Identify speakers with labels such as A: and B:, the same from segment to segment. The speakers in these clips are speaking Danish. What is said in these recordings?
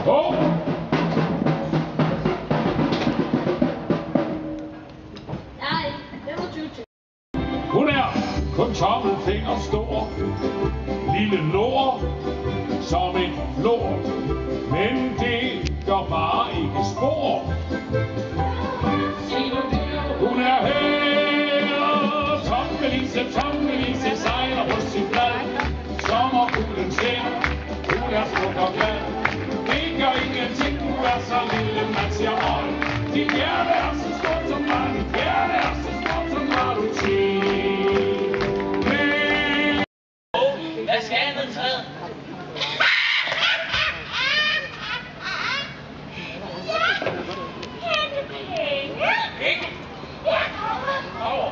A: På!
B: Nej, 25.
A: Hun er kun tommelfinger stor, lille nord som et flor, men det gør bare ikke spor. Hun er her, Tommelise sejler hos sin flag. Sommerfuglen skinner, hun er smuk og glad. Det gør ingenting, hun er så lille, man siger øj. Dit hjerte er så stort som mig, dit hjerte er så stort som mig, du siger.
C: Hvad skal jeg ned træet? Ikke? Over.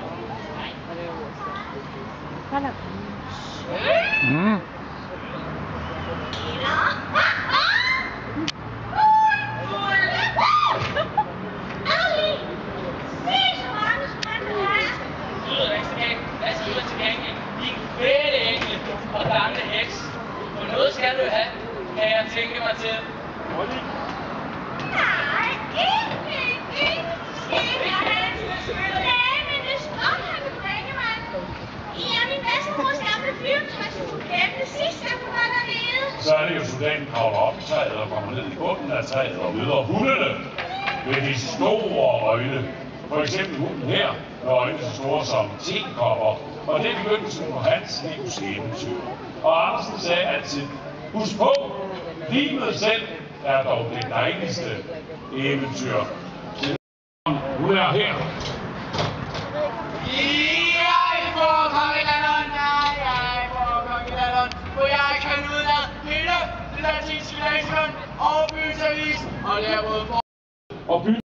C: Og gamle heks. For noget skal du have, kan jeg tænke mig til.
B: Nej, ikke. Nej, men det står, han vil bringe mig. I er min bedstemors gamle fyrtøjsstudent. Det sidste, jeg kunne være dernede.
A: Så er det jo, soldaten kravler op i træet og kommer ned i bunden af træet og møder hundene med de store øjne. For eksempel hunden her med øjne så store som tekopper. Og det er begyndelsen på hans livs eventyr. Og Andersen sagde altid, husk på, livet selv er dog det dejligste eventyr. Hun er her.
C: Jeg får kongelanderen, jeg får kongelanderen, hvor jeg kan udlade hele det latinske leksikon og bysavis, og lære både for